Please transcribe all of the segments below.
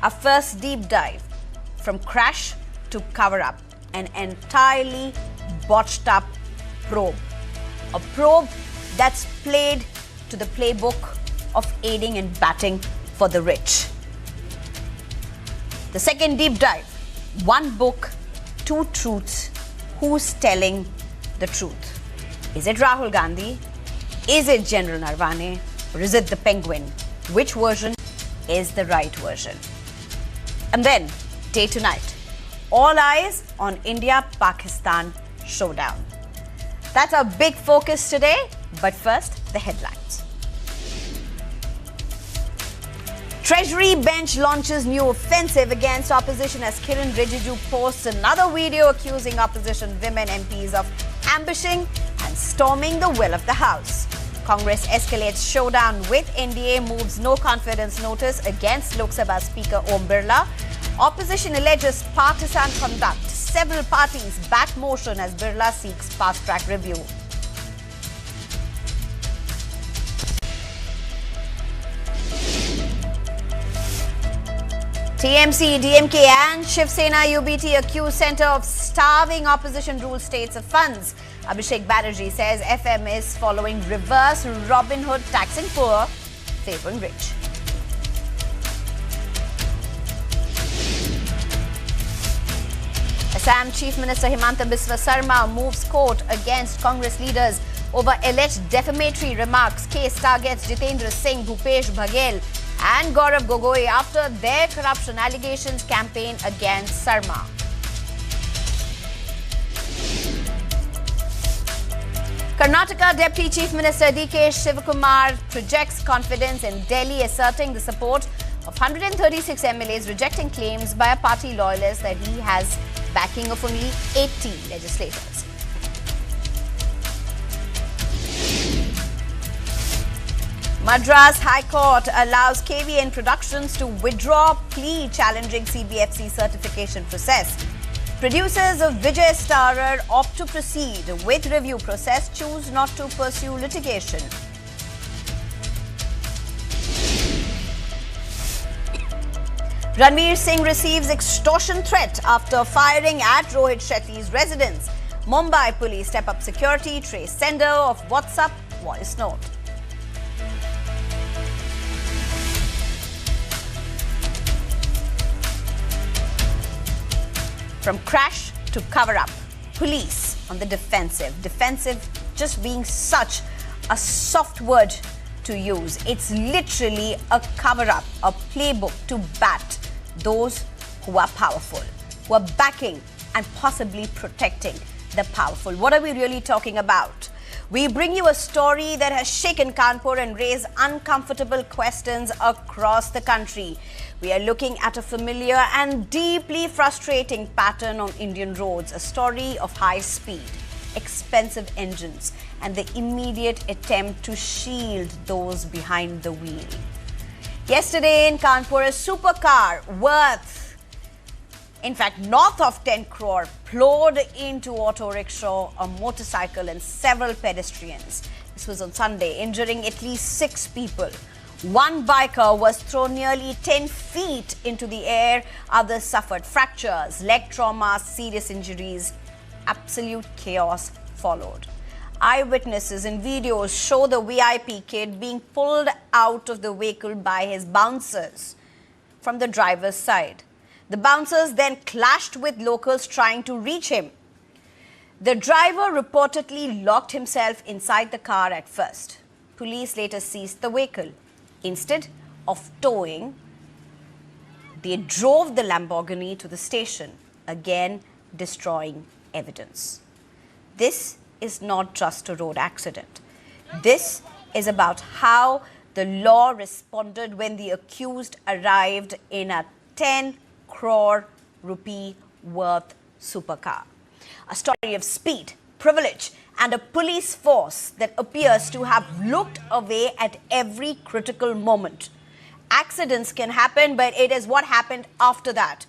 Our first deep dive, from crash to cover-up, an entirely botched up probe. A probe that's played to the playbook of aiding and abetting for the rich. The second deep dive, one book, two truths. Who's telling the truth? Is it Rahul Gandhi? Is it General Narwane? Or is it the Penguin? Which version is the right version? And then, day to night, all eyes on India-Pakistan showdown. That's our big focus today, but first, the headlines. Treasury bench launches new offensive against opposition as Kiran Rijiju posts another video accusing opposition women MPs of ambushing and storming the will of the House. Congress escalates showdown with NDA, moves no confidence notice against Lok Sabha Speaker Om Birla. Opposition alleges partisan conduct. Several parties back motion as Birla seeks fast-track review. TMC, DMK and Shiv Sena UBT accuse centre of starving opposition rule states of funds. Abhishek Banerjee says FM is following reverse Robin Hood, taxing poor, favouring rich. Assam Chief Minister Himanta Biswa Sarma moves court against Congress leaders over alleged defamatory remarks. Case targets Jitendra Singh, Bhupesh Baghel and Gaurav Gogoi after their corruption allegations campaign against Sarma. Karnataka Deputy Chief Minister DK Shivakumar projects confidence in Delhi, asserting the support of 136 MLAs, rejecting claims by a party loyalist that he has backing of only 80 legislators. Madras High Court allows KVN Productions to withdraw plea challenging CBFC certification process. Producers of Vijay Starer opt to proceed with review process, choose not to pursue litigation. Ranveer Singh receives extortion threat after firing at Rohit Shetty's residence. Mumbai police step up security, trace sender of WhatsApp voice note. From crash to cover-up, police on the defensive. Defensive just being such a soft word to use. It's literally a cover-up, a playbook to bat those who are powerful, who are backing and possibly protecting the powerful. What are we really talking about? We bring you a story that has shaken Kanpur and raised uncomfortable questions across the country. We are looking at a familiar and deeply frustrating pattern on Indian roads, a story of high speed, expensive engines, and the immediate attempt to shield those behind the wheel. Yesterday in Kanpur, a supercar worth, in fact, north of 10 crore, plowed into auto rickshaw, a motorcycle, and several pedestrians. This was on Sunday, injuring at least 6 people. One biker was thrown nearly 10 feet into the air. Others suffered fractures, leg trauma, serious injuries. Absolute chaos followed. Eyewitnesses in videos show the VIP kid being pulled out of the vehicle by his bouncers from the driver's side. The bouncers then clashed with locals trying to reach him. The driver reportedly locked himself inside the car at first. Police later seized the vehicle. Instead of towing, they drove the Lamborghini to the station, again destroying evidence. This is not just a road accident. This is about how the law responded when the accused arrived in a 10 crore rupee worth supercar. A story of speed, privilege, and a police force that appears to have looked away at every critical moment. Accidents can happen, but it is what happened after that.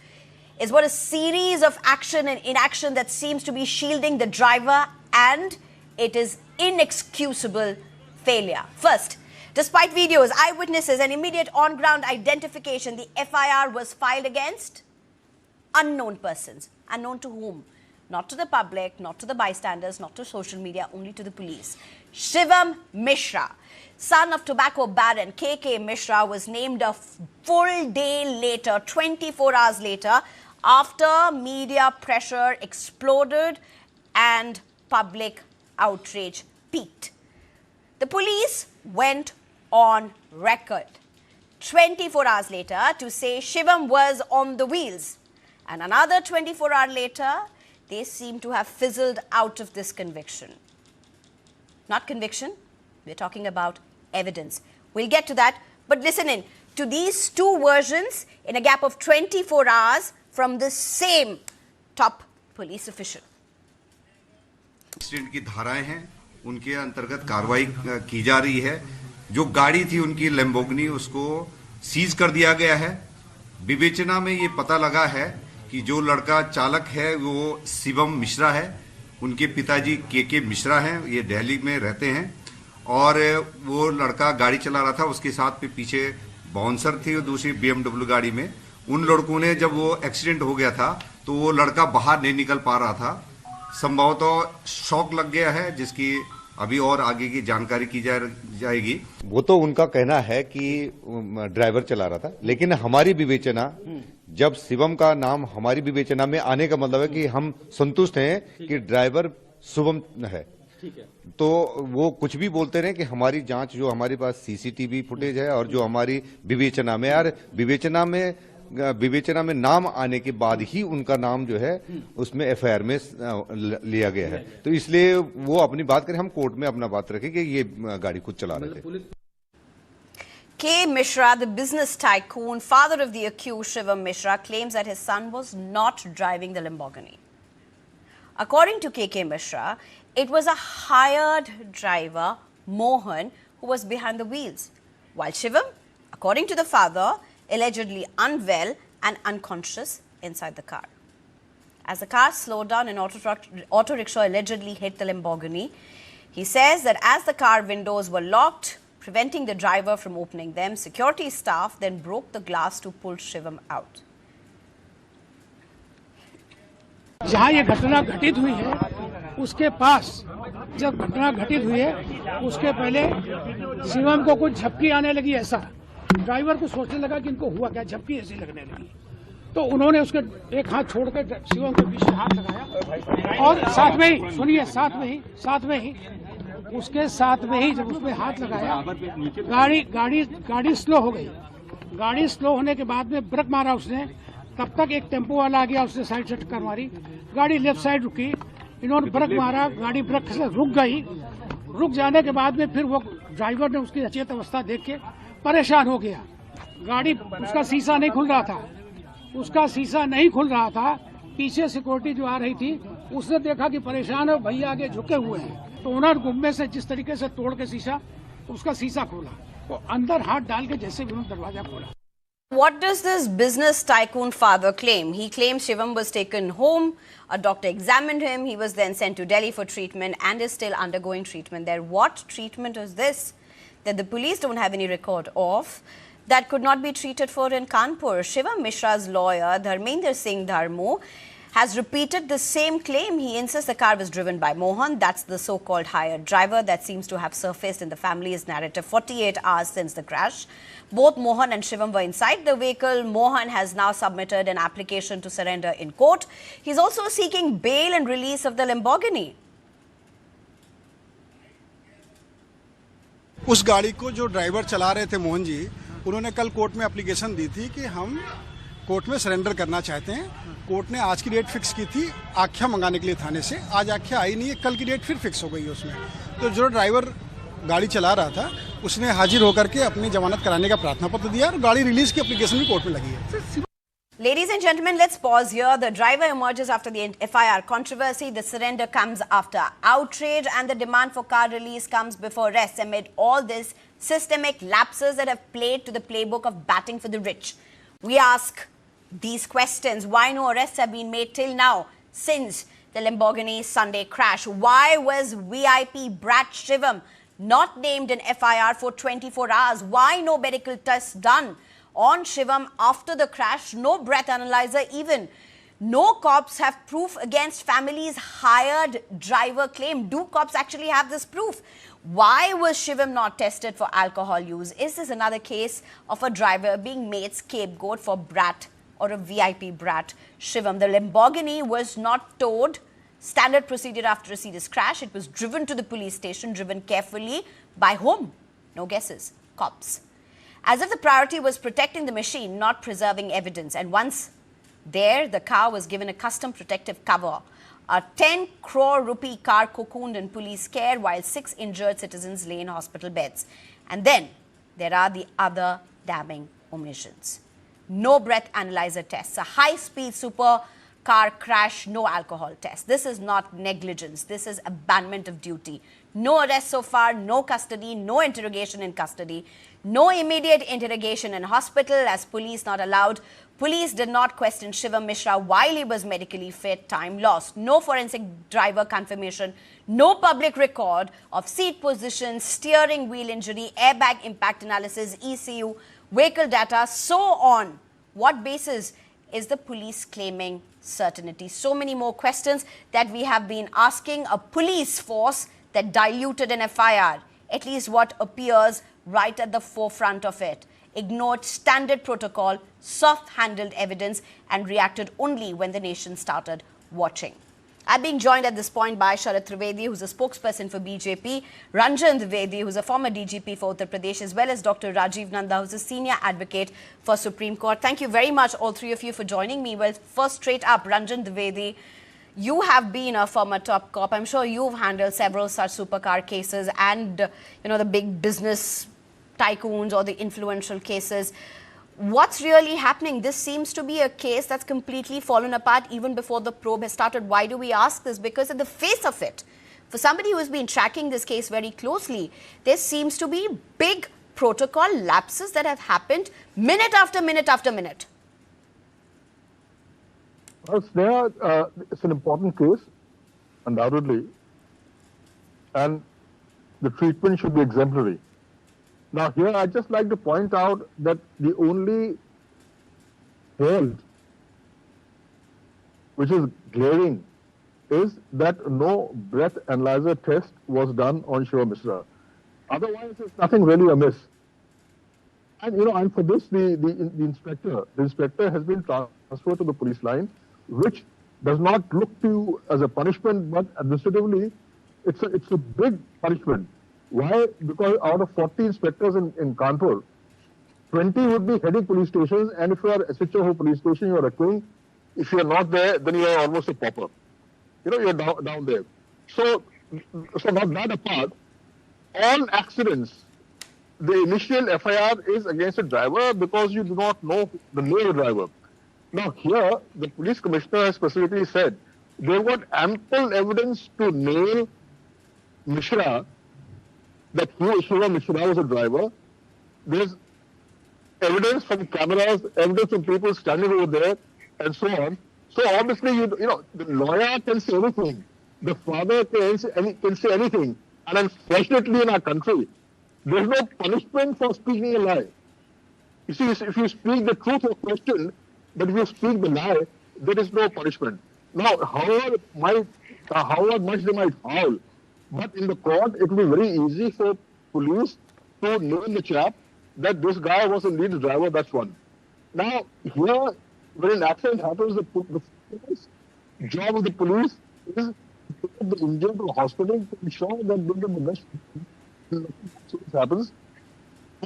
It's what a series of action and inaction that seems to be shielding the driver, and it is inexcusable failure. First, Despite videos, eyewitnesses and immediate on-ground identification, the FIR was filed against unknown persons. Unknown to whom? Not to the public, not to the bystanders, not to social media, only to the police. Shivam Mishra, son of tobacco baron KK Mishra, was named a full day later, 24 hours later, after media pressure exploded and public outrage peaked. The police went on record 24 hours later to say Shivam was on the wheels. And another 24 hours later, they seem to have fizzled out of this conviction. Not conviction, we're talking about evidence. We'll get to that, but listen in to these two versions in a gap of 24 hours from the same top police official. Accident की धाराएं हैं, उनके अंतर्गत कार्रवाई की जा रही है। जो गाड़ी थी उनकी लैम्बोर्गिनी, उसको सीज कर दिया गया है। विवेचना में ये पता लगा है कि जो लड़का चालक है वो शिवम मिश्रा है। उनके पिताजी केके मिश्रा हैं, ये दिल्ली में रहते हैं और वो लड़का गाड़ी चला रहा था। उसके साथ में पीछे बाउंसर थी और दूसरी BMW गाड़ी में। उन लड़कों ने जब वो एक्सीडेंट हो गया था तो वो लड़का बाहर नहीं निकल पा रहा था। संभवतः शॉक लग गया है, जिसकी अभी और आगे की जानकारी की जाएगी। वो तो उनका कहना है कि ड्राइवर चला रहा था, लेकिन हमारी विवेचना, जब शिवम का नाम हमारी विवेचना में आने का मतलब है कि हम संतुष्ट हैं कि ड्राइवर शिवम है। तो वो कुछ भी बोलते रहे कि हमारी जांच, जो हमारे पास CCTV फुटेज है और जो हमारी विवेचना में, यार विवेचना में नाम आने के बाद ही उनका नाम जो है उसमें FIR में लिया गया है। तो इसलिए वो अपनी बात करें, हम कोर्ट में अपना बात रखें कि ये गाड़ी खुद चला रहे थे। K. Mishra, the business tycoon, father of the accused Shivam Mishra, claims that his son was not driving the Lamborghini. According to KK Mishra, it was a hired driver, Mohan, who was behind the wheels, while Shivam, according to the father, allegedly unwell and unconscious inside the car. As the car slowed down, an auto rickshaw allegedly hit the Lamborghini. He says that as the car windows were locked, preventing the driver from opening them, security staff then broke the glass to pull Shivam out. जहाँ ये घटना घटित हुई है, उसके पास जब घटना घटित हुई है, उसके पहले शिवम को कुछ झपकी आने लगी। ऐसा ड्राइवर को सोचने लगा कि इनको हुआ क्या, झपकी ऐसी लगने लगी। तो उन्होंने उसके एक हाथ छोड़कर शिवम के पीछे हाथ लगाया और साथ में ही, सुनिए, साथ में ही उसके साथ में ही जब उसमें हाथ लगाया, गाड़ी स्लो हो गई। गाड़ी स्लो होने के बाद में ब्रेक मारा उसने। तब तक एक टेम्पो वाला आ गया, उसने साइड से टक्कर मारी। गाड़ी लेफ्ट साइड रुकी, इन्होंने ब्रेक मारा, गाड़ी ब्रेक से रुक गई। रुक जाने के बाद में फिर वो ड्राइवर ने उसकी अचेत अवस्था देख के परेशान हो गया। गाड़ी, उसका शीशा नहीं खुल रहा था। पीछे सिक्योरिटी जो आ रही थी, उसने देखा कि परेशान है, भैया आगे झुके हुए हैं, तो उन्होंने गुम्बे से जिस तरीके से तोड़ के उसका शीशा खोला, तो अंदर हाथ डाल के जैसे भी उन्होंने दरवाजा खोला। What does this business tycoon father claim? He claims Shivam was taken home, a doctor examined him, he was then sent to Delhi for treatment and is still undergoing treatment there. What treatment is this that the police don't have any record of, that could not be treated for in Kanpur? Shivam Mishra's lawyer, Dharmender Singh Dharmo, has repeated the same claim. He insists the car was driven by Mohan. That's the so-called hired driver that seems to have surfaced in the family's narrative 48 hours since the crash. Both Mohan and Shivam were inside the vehicle. Mohan has now submitted an application to surrender in court. He's also seeking bail and release of the Lamborghini. उस गाड़ी को जो driver चला रहे थे मोहन जी, उन्होंने कल court में एप्लीकेशन दी थी कि हम कोर्ट में सरेंडर करना चाहते हैं। कोर्ट ने आज की डेट फिक्स की थी आख्या मंगाने के लिए थाने से। आज आख्या आई नहीं है, कल की डेट फिर फिक्स हो गई है उसमें। तो जो ड्राइवर गाड़ी चला रहा था, उसने हाजिर होकर के अपनी जमानत कराने का प्रार्थना पत्र दिया और गाड़ी रिलीज की एप्लीकेशन भी कोर्ट में लगी है। Ladies and gentlemen, let's pause here. The driver emerges after the FIR controversy. The surrender comes after outrage, and the demand for car release comes before arrest. Amid all this, systemic lapses that have played to the playbook of batting for the rich. We ask these questions. Why no arrests have been made till now since the Lamborghini Sunday crash? Why was VIP brat Shivam not named in FIR for 24 hours. Why no medical tests done on Shivam after the crash? No breath analyzer even. No cops have proof against family's hired driver claim. Do cops actually have this proof? Why was Shivam not tested for alcohol use? Is this another case of a driver being made scapegoat for brat or a VIP brat? Shivam, the Lamborghini was not towed. Standard procedure after a serious crash. It was driven to the police station, driven carefully. By whom? No guesses. Cops. As if the priority was protecting the machine, not preserving evidence. And once there, the car was given a custom protective cover. A 10 crore rupee car cocooned in police care while 6 injured citizens lay in hospital beds. And then there are the other damning omissions. No breath analyzer tests. A high-speed supercar crash, no alcohol test. This is not negligence. This is abandonment of duty. No arrest so far, no custody, no interrogation in custody, no immediate interrogation in hospital as police not allowed. Police did not question Shivam Mishra while he was medically fit. Time lost. No forensic driver confirmation. No public record of seat position, steering wheel injury, airbag impact analysis, ECU, vehicle data, so on. What basis is the police claiming certainty? So many more questions that we have been asking. A police force that diluted an FIR, at least what appears right at the forefront of it, ignored standard protocol, soft-handled evidence, and reacted only when the nation started watching. I'm being joined at this point by Sharat Trivedi, who's a spokesperson for BJP, Ranjan Dwivedi, who's a former DGP for Uttar Pradesh, as well as Dr. Rajiv Nanda, who's a senior advocate for Supreme Court. Thank you very much, all three of you, for joining me. Well, first, straight up, Ranjan Dwivedi, you have been a former top cop. I'm sure you've handled several such supercar cases and, the big business tycoons or the influential cases. What's really happening? This seems to be a case that's completely fallen apart even before the probe has started. Why do we ask this? Because at the face of it, for somebody who has been tracking this case very closely, there seems to be big protocol lapses that have happened minute after minute after minute. Well, it's an important case, undoubtedly, and the treatment should be exemplary. Now, here I'd just like to point out that the only fault which is glaring is that no breath analyzer test was done on Shivam Mishra. Otherwise, there's nothing really amiss. And, and for this, the inspector has been transferred to the police line, which does not look to as a punishment, but administratively, it's a big punishment. Why? Because out of 40 inspectors in Kanpur, 20 would be heading police stations, and if you are SHO of a police station, you are a king. If you are not there, then you are almost a pauper. You're down there. So not that apart, all accidents, the initial FIR is against the driver because you do not know the name of the driver. Now here, the police commissioner has specifically said, they've got ample evidence to nail Mishra, that Shivam Mishra was a driver. There's evidence from cameras, evidence from people standing over there, and so on. So obviously, the lawyer can say anything. The father can say anything. And unfortunately, in our country, there's no punishment for speaking a lie. You see, if you speak the truth or question, but if you speak the lie, there is no punishment. Now, however much they might howl, but in the court, it will be very easy for police to name the chap that this guy was a lead driver, that's one. Now, here, when an accident happens, the job of the police is to take the injured to the hospital to ensure that they get the best happens.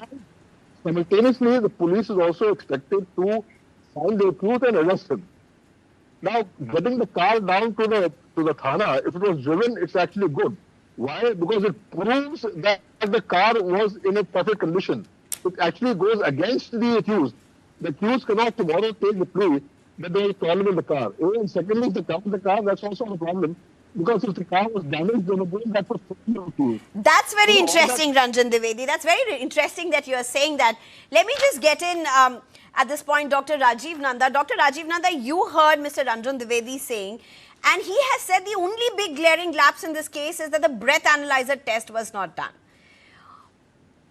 And simultaneously, the police is also expected to find the accused and arrest him. Now, getting the car down to the thana, if it was driven, it's actually good. Why? Because it proves that the car was in a perfect condition. It actually goes against the accused. The accused cannot tomorrow take the plea that there was a problem in the car. And secondly, if they come in the car, that's also a problem. Because if the car was damaged, then that was accused. That's very interesting, Ranjan Dwivedi. That's very interesting that you are saying that. Let me just get in at this point, Dr. Rajiv Nanda. Dr. Rajiv Nanda, you heard Mr. Ranjan Dwivedi saying, and he has said the only big glaring lapse in this case is that the breath analyzer test was not done.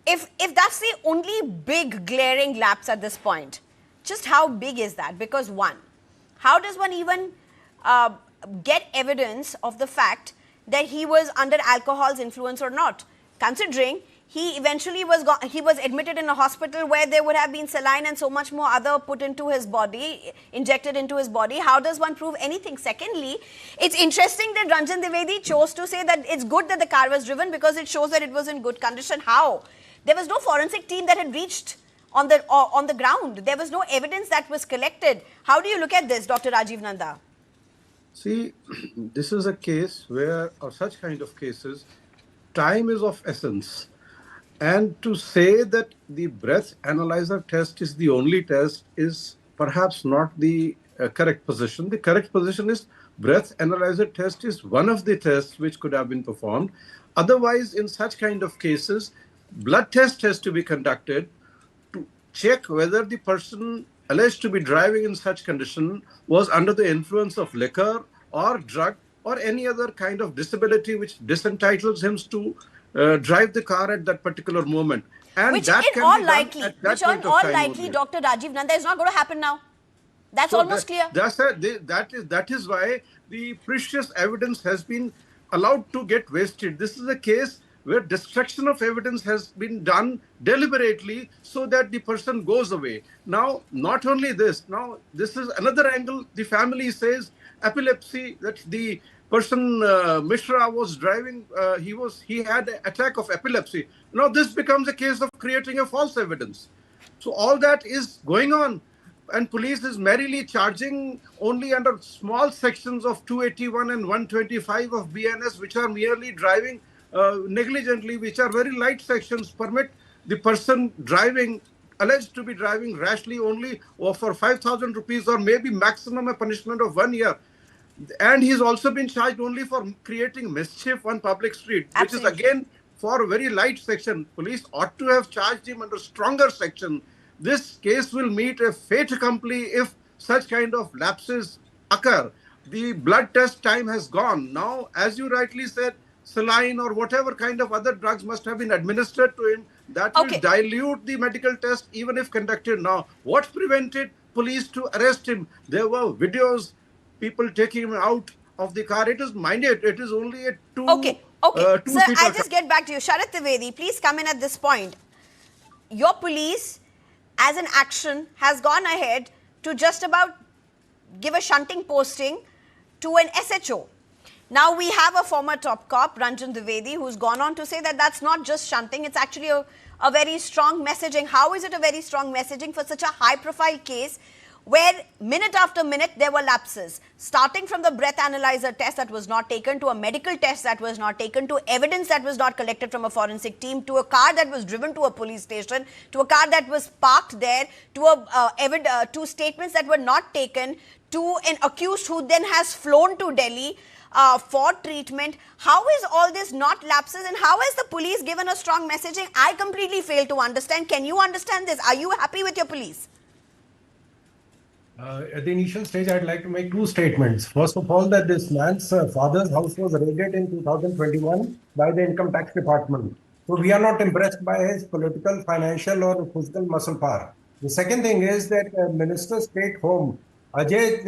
if that's the only big glaring lapse at this point, just how big is that? Because one, how does one even get evidence of the fact that he was under alcohol's influence or not, considering he eventually was admitted in a hospital where there would have been saline and so much more other put into his body, injected into his body. How does one prove anything? Secondly, it's interesting that Ranjan Dwivedi chose to say that it's good that the car was driven because it shows that it was in good condition. How? There was no forensic team that had reached on the ground. There was no evidence that was collected. How do you look at this, Dr. Rajiv Nanda? See, this is a case where, or such kind of cases, time is of essence. And to say that the breath analyzer test is the only test is perhaps not the correct position. The correct position is breath analyzer test is one of the tests which could have been performed. Otherwise, in such kind of cases, blood test has to be conducted to check whether the person alleged to be driving in such condition was under the influence of liquor or drug or any other kind of disability which disentitles him to drive the car at that particular moment. And which that in all likely, Dr. Rajiv Nanda, is not going to happen now. That's so almost clear. That is why the precious evidence has been allowed to get wasted. This is a case where destruction of evidence has been done deliberately so that the person goes away. Now, not only this, now this is another angle. The family says epilepsy, that the person Mishra was driving, he had an attack of epilepsy. Now this becomes a case of creating a false evidence. So all that is going on, and police is merrily charging only under small sections of 281 and 125 of BNS, which are merely driving negligently, which are very light sections, permit the person driving, alleged to be driving rashly only or for 5,000 rupees or maybe maximum a punishment of 1 year. And he's also been charged only for creating mischief on public street, Absolutely. which is again for a very light section. Police ought to have charged him under stronger section. This case will meet a fait accompli if such kind of lapses occur. The blood test time has gone. Now, as you rightly said, saline or whatever kind of other drugs must have been administered to him. That will dilute the medical test even if conducted now. What prevented police to arrest him? There were videos, people taking him out of the car. It is minded. It is only a two. Okay. Sir, I'll just get back to you. Sharath Dwivedi, please come in at this point. Your police, as an action, has gone ahead to just about give a shunting posting to an SHO. Now, we have a former top cop, Ranjan Dwivedi, who's gone on to say that that's not just shunting, it's actually a very strong messaging. How is it a very strong messaging for such a high-profile case where minute after minute there were lapses, starting from the breath analyzer test that was not taken, to a medical test that was not taken, to evidence that was not collected from a forensic team, to a car that was driven to a police station, to a car that was parked there, to statements that were not taken, to an accused who then has flown to Delhi for treatment. How is all this not lapses, and how has the police given a strong messaging? I completely fail to understand. Can you understand this? Are you happy with your police? At the initial stage, I'd like to make two statements. First of all, that this man's father's house was raided in 2021 by the income tax department. So we are not impressed by his political, financial or physical muscle power. The second thing is that Minister State Home, Ajay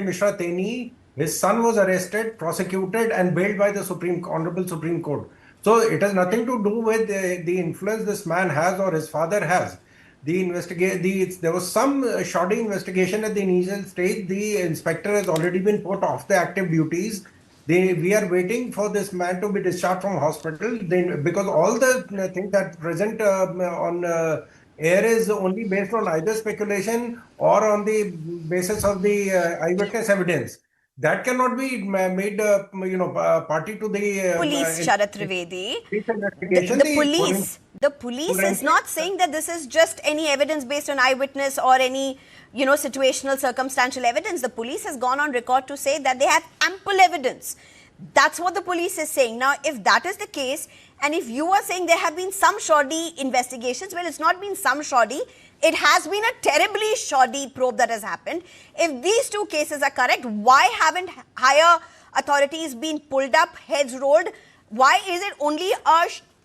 Mishra Teni, his son was arrested, prosecuted and bailed by the Honorable Supreme Court. So it has nothing to do with the influence this man has or his father has. There was some shoddy investigation at the initial stage. The inspector has already been put off the active duties. We are waiting for this man to be discharged from hospital because all the things that present on air is only based on either speculation or on the basis of the eyewitness evidence. That cannot be made, party to the police, Sharath Dwivedi. The police is not saying that this is just any evidence based on eyewitness or any, situational circumstantial evidence. The police has gone on record to say that they have ample evidence. That's what the police is saying. Now, if that is the case, and if you are saying there have been some shoddy investigations, well, it's not been some shoddy. It has been a terribly shoddy probe that has happened. If these two cases are correct, why haven't higher authorities been pulled up, heads rolled? Why is it only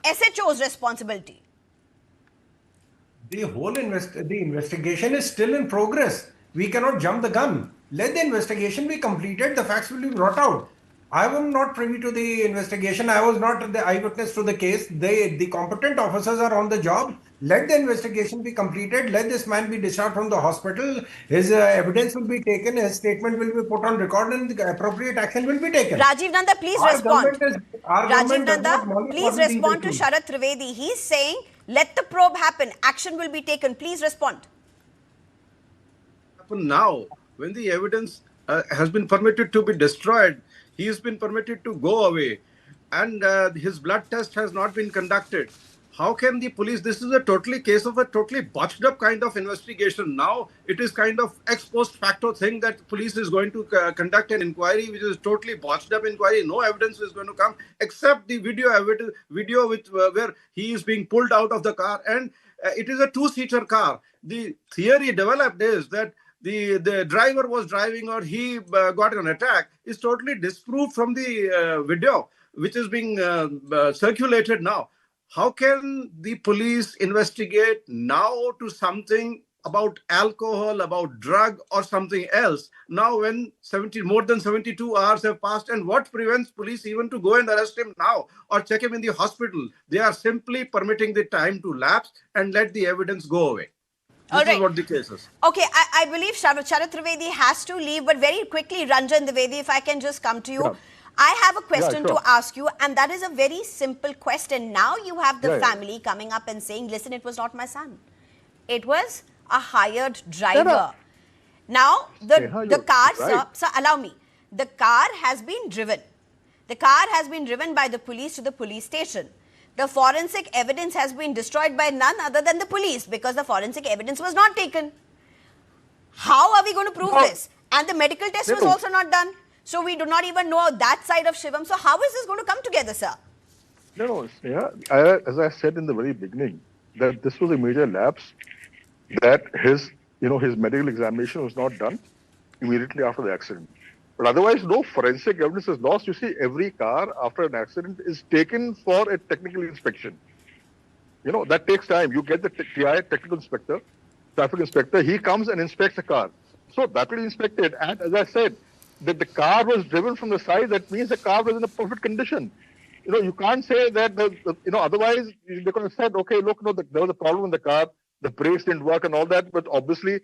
SHO's responsibility? The whole investigation is still in progress. We cannot jump the gun. Let the investigation be completed. The facts will be brought out. I am not privy to the investigation. I was not the eyewitness to the case. The competent officers are on the job. Let the investigation be completed. Let this man be discharged from the hospital. His evidence will be taken. His statement will be put on record, and the appropriate action will be taken. Rajiv Nanda, please respond. Rajiv Nanda, please respond to Sharath Trivedi. He's saying, let the probe happen. Action will be taken. Please respond. Now, when the evidence has been permitted to be destroyed, he has been permitted to go away, and his blood test has not been conducted. How can the police? This is a case of a totally botched up kind of investigation. Now it is kind of ex post facto thing that police is going to conduct an inquiry, which is totally botched up inquiry. No evidence is going to come except the video with where he is being pulled out of the car, and it is a two-seater car. The theory developed is that the driver was driving or he got an attack is totally disproved from the video which is being circulated now. How can the police investigate now to something about alcohol, about drug or something else now when more than 72 hours have passed? And what prevents police even to go and arrest him now or check him in the hospital? They are simply permitting the time to lapse and let the evidence go away. This is what the case is. Okay, I believe Sharath Trivedi has to leave, but very quickly, Ranjan Dwivedi, if I can just come to you. Yeah. I have a question to ask you, and that is a very simple question. Now you have the family coming up and saying, listen, it was not my son. It was a hired driver. Now, the car, sir, allow me. The car has been driven. The car has been driven by the police to the police station. The forensic evidence has been destroyed by none other than the police because the forensic evidence was not taken. How are we going to prove this? And the medical test was also not done. So we do not even know that side of Shivam. So how is this going to come together, sir? No, Sneha, as I said in the very beginning, that this was a major lapse, that his medical examination was not done immediately after the accident. But otherwise, no forensic evidence is lost. You see, every car after an accident is taken for a technical inspection. That takes time. You get the TI, technical inspector, traffic inspector, he comes and inspects the car. So that will be inspected. And as I said, that the car was driven from the side, that means the car was in a perfect condition. You can't say that, otherwise they're going to say, okay, look, there was a problem in the car, the brakes didn't work and all that. But obviously,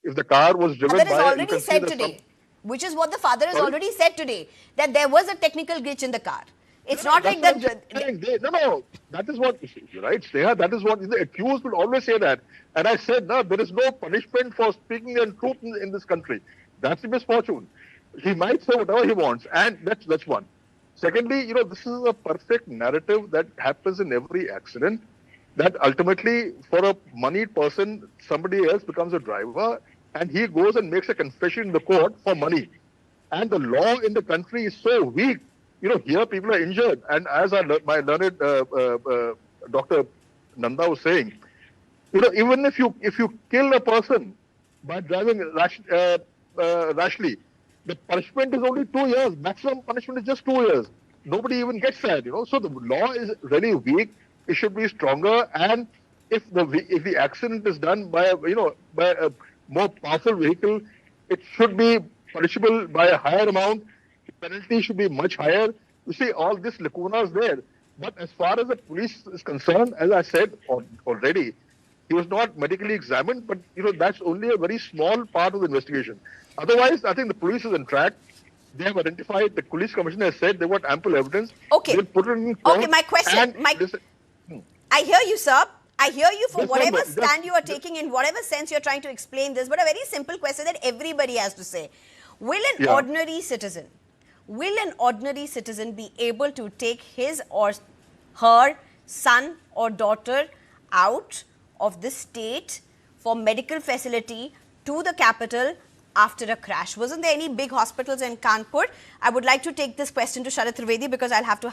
if the car was driven by... already said today, which is what the father has already said today, that there was a technical glitch in the car. It's not like that... No, that is what, you're right, Sneha, that is what the accused will always say that. And I said, no, there is no punishment for speaking the truth in this country. That's the misfortune. He might say whatever he wants, and that's one. Secondly, this is a perfect narrative that happens in every accident, that ultimately for a moneyed person, somebody else becomes a driver and he goes and makes a confession in the court for money. And the law in the country is so weak. Here people are injured. And as my learned Dr. Nanda was saying, even if you kill a person by driving rashly, the punishment is only 2 years. Maximum punishment is just 2 years. Nobody even gets that, So the law is really weak. It should be stronger. And if the accident is done by a more powerful vehicle, it should be punishable by a higher amount. The penalty should be much higher. You see, all this lacuna is there. But as far as the police is concerned, as I said already, he was not medically examined, but that's only a very small part of the investigation. Otherwise, I think the police is on track. They have identified, the police commissioner has said they've got ample evidence. Okay. They'll put it in court. Okay, my question, I hear you, sir. I hear you for whatever stand you are taking, in whatever sense you're trying to explain this, but a very simple question that everybody has to say. Will an ordinary citizen be able to take his or her son or daughter out of the state for medical facility to the capital after a crash? Wasn't there any big hospitals in Kanpur? I would like to take this question to Sharath Trivedi because I'll have to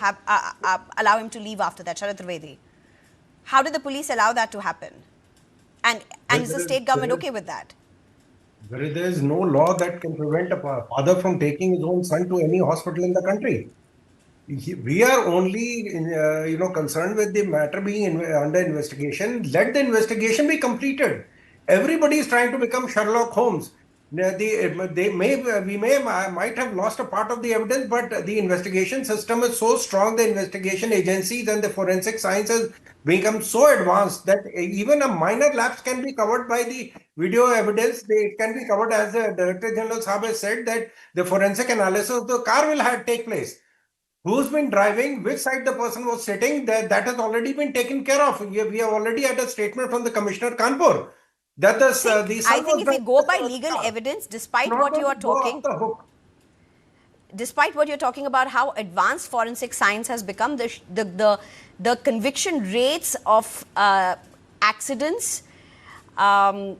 allow him to leave after that. Sharath Trivedi, how did the police allow that to happen? And is the state government okay with that? There is no law that can prevent a father from taking his own son to any hospital in the country. We are only, concerned with the matter being under investigation. Let the investigation be completed. Everybody is trying to become Sherlock Holmes. Might have lost a part of the evidence, but the investigation system is so strong. The investigation agencies and the forensic science has become so advanced that even a minor lapse can be covered by the video evidence. It can be covered, as the Director General Saab has said, that the forensic analysis of the car will take place. Who's been driving, which side the person was sitting, that has already been taken care of. We have already had a statement from the Commissioner Kanpur that I think if we go by legal evidence, despite what you are talking, despite what you're talking about how advanced forensic science has become, the conviction rates of accidents are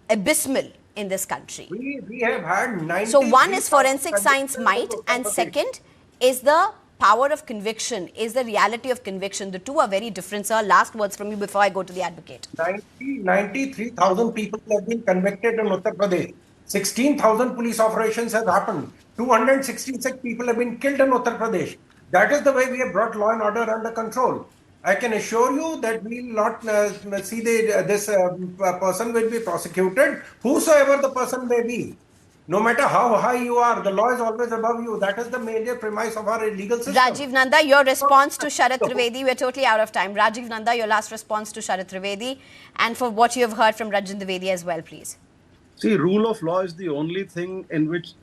abysmal in this country. We have had 90. So one is forensic science might, and second is the power of conviction, is the reality of conviction. The two are very different, sir. Last words from you before I go to the advocate. 93,000 people have been convicted in Uttar Pradesh. 16,000 police operations have happened. 266 people have been killed in Uttar Pradesh. That is the way we have brought law and order under control. I can assure you that we will not see this person will be prosecuted, whosoever the person may be. No matter how high you are, the law is always above you. That is the major premise of our legal system. Rajiv Nanda, your response to Sharath Trivedi. We're totally out of time. Rajiv Nanda, your last response to Sharath Trivedi, and for what you have heard from Ranjan Dwivedi as well, please. See, rule of law is the only thing in which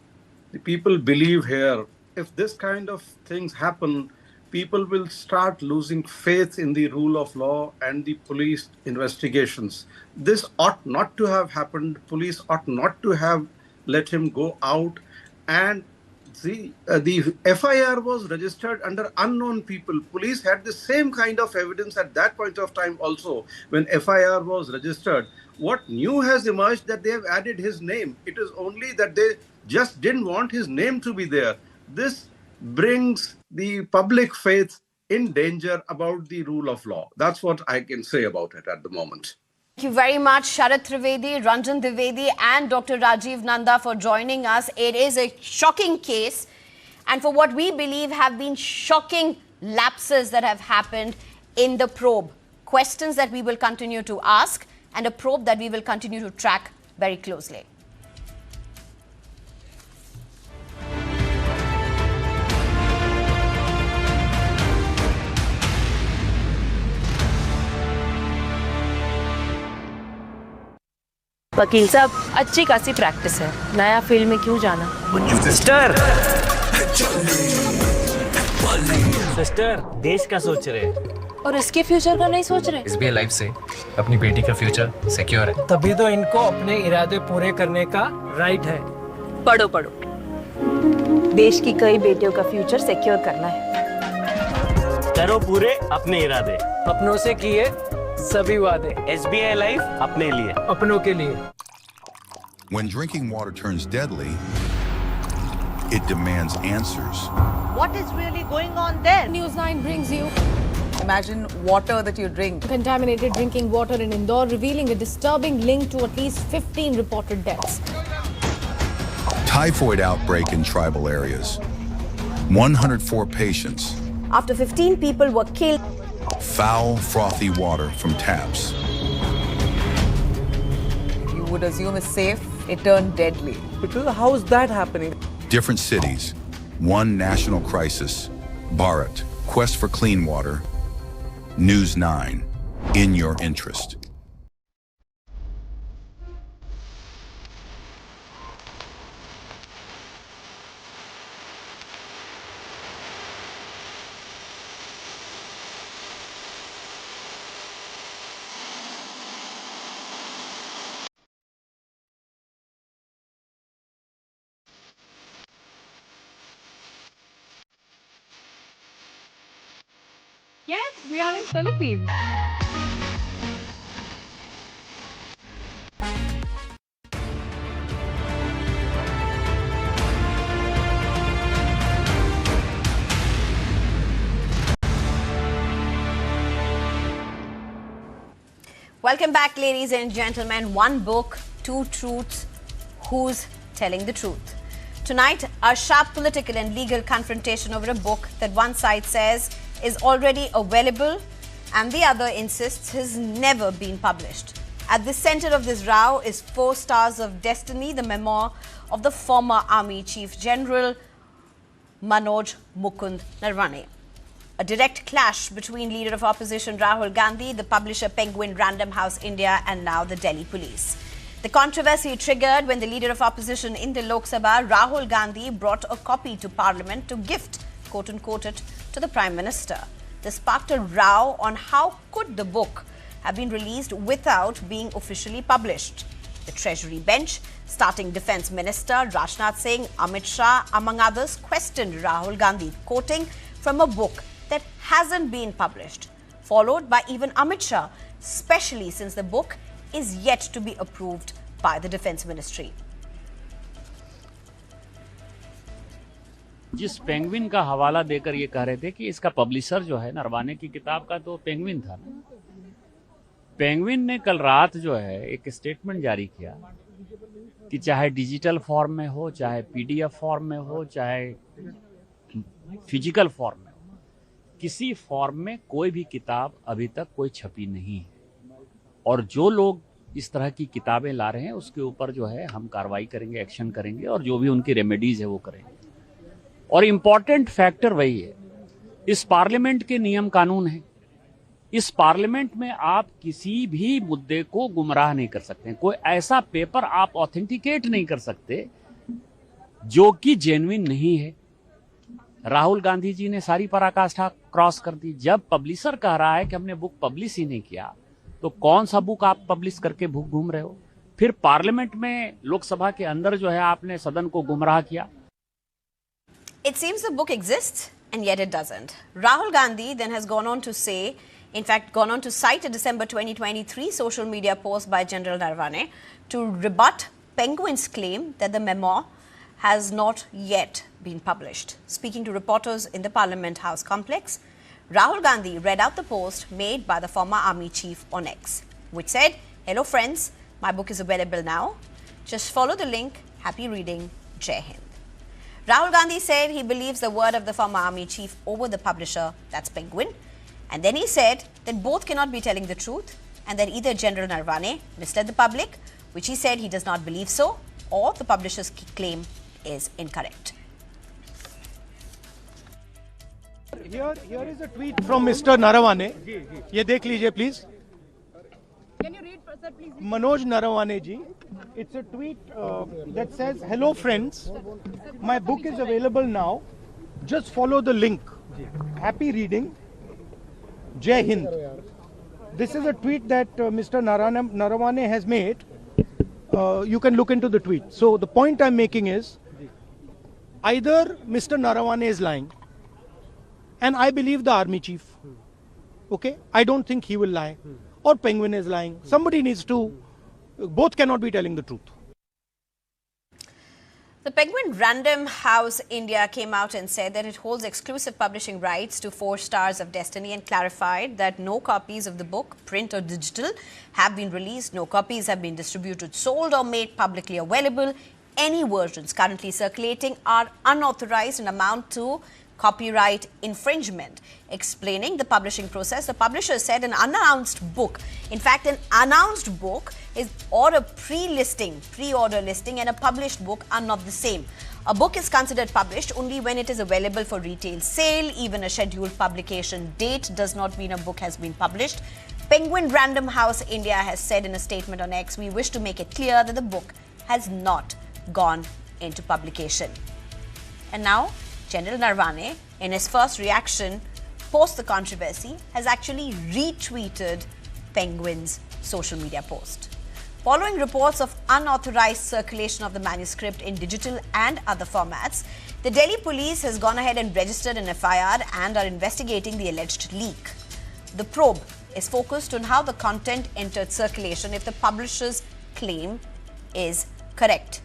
the people believe here. If this kind of things happen, people will start losing faith in the rule of law and the police investigations. This ought not to have happened. Police ought not to have let him go out. And the FIR was registered under unknown people. Police had the same kind of evidence at that point of time also when FIR was registered. What new has emerged that they have added his name? It is only that they just didn't want his name to be there. This brings the public faith in danger about the rule of law. That's what I can say about it at the moment. Thank you very much, Sharath Trivedi, Ranjan Dwivedi and Dr. Rajiv Nanda for joining us. It is a shocking case, and for what we believe have been shocking lapses that have happened in the probe. Questions that we will continue to ask and a probe that we will continue to track very closely. वकील साहब, अच्छी खासी practice है, नया field में क्यों जाना? Sister sister देश का सोच रहे और इसके फ्यूचर का नहीं सोच रहे? SBI लाइफ से अपनी बेटी का फ्यूचर सिक्योर है, तभी तो इनको अपने इरादे पूरे करने का राइट है। पढ़ो पढ़ो, देश की कई बेटियों का फ्यूचर सिक्योर करना है। करो पूरे अपने इरादे, अपनों से किए सभी वादे। SBI लाइफ अपने लिए, अपनों के लिए। When drinking water turns deadly, it demands answers. What is really going on there? News 9 brings you. Imagine water that you drink. Contaminated drinking water in Indore, revealing a disturbing link to at least 15 reported deaths. Typhoid outbreak in tribal areas. 104 patients. After 15 people were killed. Foul, frothy water from taps. You would assume it's safe, it turned deadly. Because how is that happening? Different cities. One national crisis. Bharat. Quest for clean water. News 9. In your interest. Yes, we are in Philippines. Welcome back, ladies and gentlemen. One book, two truths. Who's telling the truth? Tonight, a sharp political and legal confrontation over a book that one side says is already available and the other insists has never been published. At the center of this row is 4 Stars of Destiny, the memoir of the former Army Chief General Manoj Mukund Narwane. A direct clash between leader of opposition Rahul Gandhi, the publisher Penguin Random House India and now the Delhi police. The controversy triggered when the leader of opposition in the Lok Sabha, Rahul Gandhi, brought a copy to Parliament to gift, quote-unquote, it to the Prime Minister. This sparked a row on how could the book have been released without being officially published. The Treasury bench, starting Defence Minister Rajnath Singh, Amit Shah, among others, questioned Rahul Gandhi, quoting from a book that hasn't been published, followed by even Amit Shah, especially since the book is yet to be approved by the Defence Ministry. जिस penguin का हवाला देकर ये कह रहे थे कि इसका पब्लिशर जो है नरवाने की किताब का तो पेंगुइन था ना। पेंगुइन ने कल रात जो है एक स्टेटमेंट जारी किया कि चाहे डिजिटल फॉर्म में हो, चाहे पीडीएफ फॉर्म में हो, चाहे फिजिकल फॉर्म में हो, किसी फॉर्म में कोई भी किताब अभी तक कोई छपी नहीं है और जो लोग इस तरह की किताबें ला रहे हैं उसके ऊपर जो है हम कार्रवाई करेंगे, एक्शन करेंगे और जो भी उनकी रेमेडीज है वो करेंगे। और इम्पॉर्टेंट फैक्टर वही है, इस पार्लियामेंट के नियम कानून है, इस पार्लियामेंट में आप किसी भी मुद्दे को गुमराह नहीं कर सकते, कोई ऐसा पेपर आप ऑथेंटिकेट नहीं कर सकते जो कि जेन्युइन नहीं है। राहुल गांधी जी ने सारी पराकाष्ठा क्रॉस कर दी। जब पब्लिशर कह रहा है कि हमने बुक पब्लिश ही नहीं किया, तो कौन सा बुक आप पब्लिश करके भूख घूम रहे हो? फिर पार्लियामेंट में, लोकसभा के अंदर जो है आपने सदन को गुमराह किया। It seems the book exists and yet it doesn't. Rahul Gandhi then has gone on to say, in fact, gone on to cite a December 2023 social media post by General Narwane to rebut Penguin's claim that the memoir has not yet been published. Speaking to reporters in the Parliament House complex, Rahul Gandhi read out the post made by the former army chief on X, which said, "Hello friends, my book is available now. Just follow the link. Happy reading. Jai Hind." Rahul Gandhi said he believes the word of the former army chief over the publisher, that's Penguin. And then he said that both cannot be telling the truth and that either General Narwane misled the public, which he said he does not believe so, or the publisher's claim is incorrect. Here is a tweet from Mr. Narwane. ये देख लीजिए please. Can you read, sir, please? Manoj Narawane ji. It's a tweet that says, "Hello friends, my book is available now. Just follow the link. Happy reading. Jai Hind." This is a tweet that Mr. Narawane has made. You can look into the tweet. So the point I'm making is, either Mr. Narawane is lying, and I believe the army chief. Okay, I don't think he will lie. Or Penguin is lying. Somebody needs to, both cannot be telling the truth. The Penguin Random House India came out and said that it holds exclusive publishing rights to 4 Stars of Destiny and clarified that no copies of the book, print or digital, have been released. No copies have been distributed, sold or made publicly available. Any versions currently circulating are unauthorized and amount to copyright infringement. Explaining the publishing process, the publisher said an unannounced book, in fact an announced book or a pre-order listing and a published book are not the same. A book is considered published only when it is available for retail sale. Even a scheduled publication date does not mean a book has been published. Penguin Random House India has said in a statement on X, "We wish to make it clear that the book has not gone into publication." And now, General Narwane, in his first reaction post the controversy, has actually retweeted Penguin's social media post. Following reports of unauthorized circulation of the manuscript in digital and other formats, the Delhi police has gone ahead and registered an FIR and are investigating the alleged leak. The probe is focused on how the content entered circulation if the publisher's claim is correct.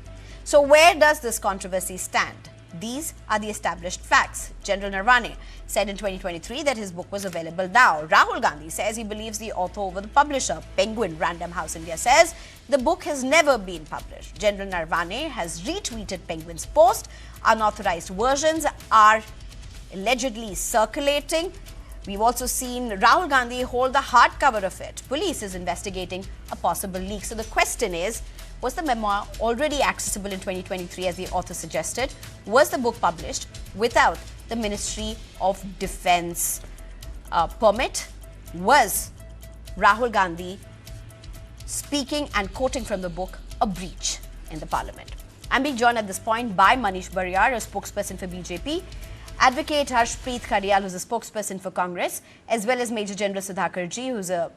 So where does this controversy stand? These are the established facts. General Narwane said in 2023 that his book was available now. Rahul Gandhi says he believes the author over the publisher. Penguin Random House India says the book has never been published. General Narwane has retweeted Penguin's post. Unauthorized versions are allegedly circulating. We've also seen Rahul Gandhi hold the hardcover of it. Police is investigating a possible leak. So the question is, was the memoir already accessible in 2023 as the author suggested? Was the book published without the Ministry of Defence permit? Was Rahul Gandhi speaking and quoting from the book a breach in the parliament? I'm being joined at this point by Manish Bariyar, a spokesperson for BJP, Advocate Harshpreet Khadiyal, who's a spokesperson for Congress, as well as Major General Sudhakarji, who's a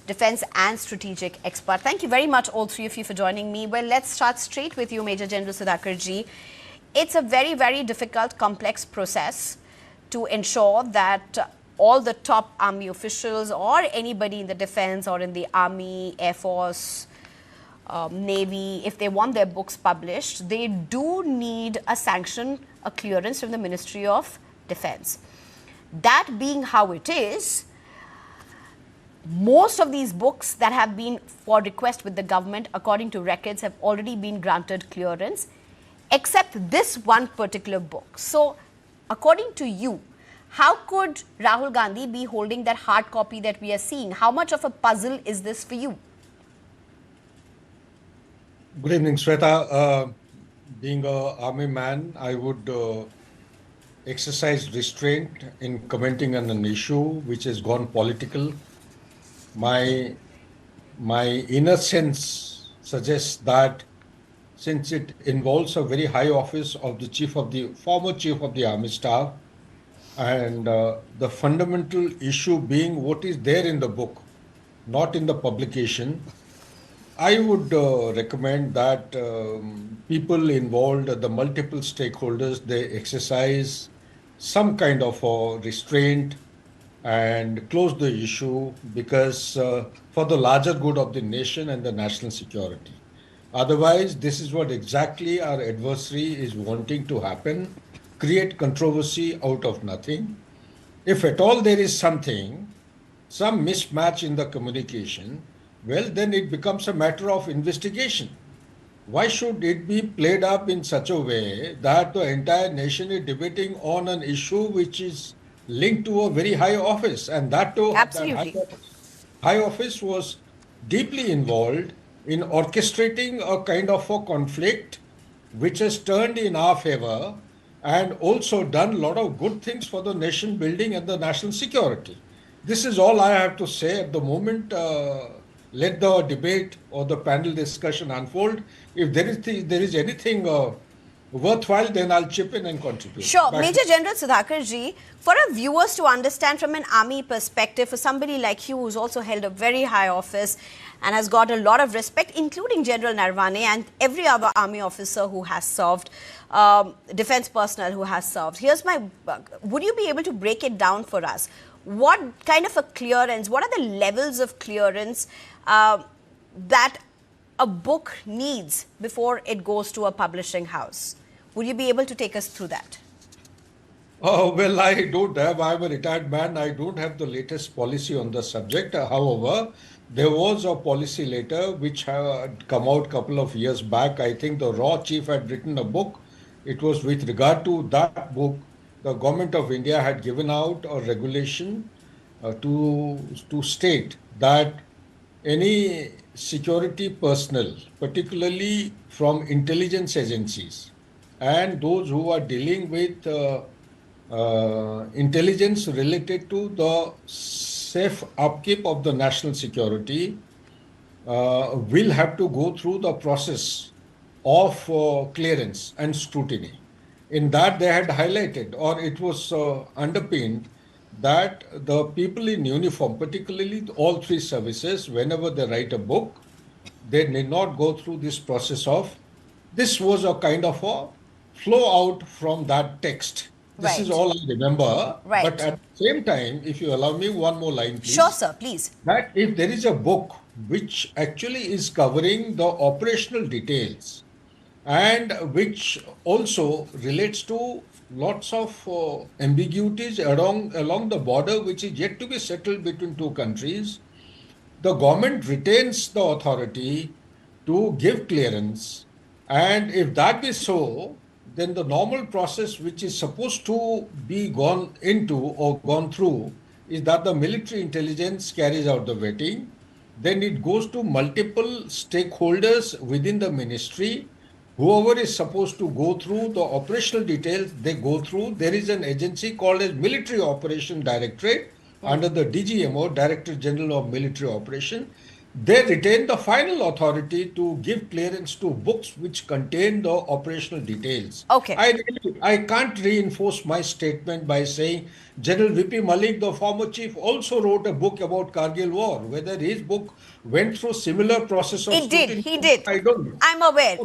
defense and strategic expert. Thank you very much, all three of you, for joining me. Well, let's start straight with you, Major General Sudhakarji. It's a very, very difficult, complex process to ensure that all the top army officials or anybody in the defense or in the army, air force, navy, if they want their books published, they do need a sanction, a clearance from the Ministry of Defense. That being how it is, most of these books that have been for request with the government, according to records, have already been granted clearance, except this one particular book. So, according to you, how could Rahul Gandhi be holding that hard copy that we are seeing? How much of a puzzle is this for you? Good evening, Shweta. Being an army man, I would exercise restraint in commenting on an issue which has gone political. My inner sense suggests that since it involves a very high office of the former chief of the army staff, and the fundamental issue being what is there in the book, not in the publication, I would recommend that people involved, the multiple stakeholders, they exercise some kind of restraint and close the issue, because for the larger good of the nation and the national security. Otherwise, this is what exactly our adversary is wanting to happen, create controversy out of nothing. If at all there is some mismatch in the communication, well, then it becomes a matter of investigation. Why should it be played up in such a way that the entire nation is debating on an issue which is linked to a very high office, and that too, absolutely, that high office was deeply involved in orchestrating a kind of a conflict which has turned in our favor and also done a lot of good things for the nation building and the national security. This is all I have to say at the moment. Let the debate or the panel discussion unfold. If there is anything worthwhile, then I'll chip in and contribute. Sure. Major General Sudhakarji, for our viewers to understand from an army perspective, for somebody like you who's also held a very high office and has got a lot of respect, including General Narwane and every other army officer who has served, defense personnel who has served. Would you be able to break it down for us? What kind of a clearance, what are the levels of clearance that a book needs before it goes to a publishing house? Would you be able to take us through that? Well, I'm a retired man. I don't have the latest policy on the subject. However, there was a policy letter which had come out a couple of years back. I think the RAW chief had written a book. It was with regard to that book. The government of India had given out a regulation to state that any security personnel, particularly from intelligence agencies and those who are dealing with intelligence related to the safe upkeep of the national security, will have to go through the process of clearance and scrutiny. In that, they had highlighted, or it was underpinned, that the people in uniform, particularly all three services, whenever they write a book, they need not go through this process of, this was a kind of a flow out from that text. This is all I remember. Right. But at the same time, if you allow me one more line, please. Sure, sir, please. That if there is a book which actually is covering the operational details and which also relates to lots of ambiguities along the border, which is yet to be settled between two countries. The government retains the authority to give clearance, and if that be so, then the normal process which is supposed to be gone into or gone through is that the military intelligence carries out the vetting, then it goes to multiple stakeholders within the ministry. Whoever is supposed to go through the operational details, they go through. There is an agency called as Military Operation Directorate under the DGMO, Director General of Military Operation. They retain the final authority to give clearance to books which contain the operational details. Okay. I can't reinforce my statement by saying General V.P. Malik, the former chief, also wrote a book about Kargil War. Whether his book went through similar process of He did. I don't know.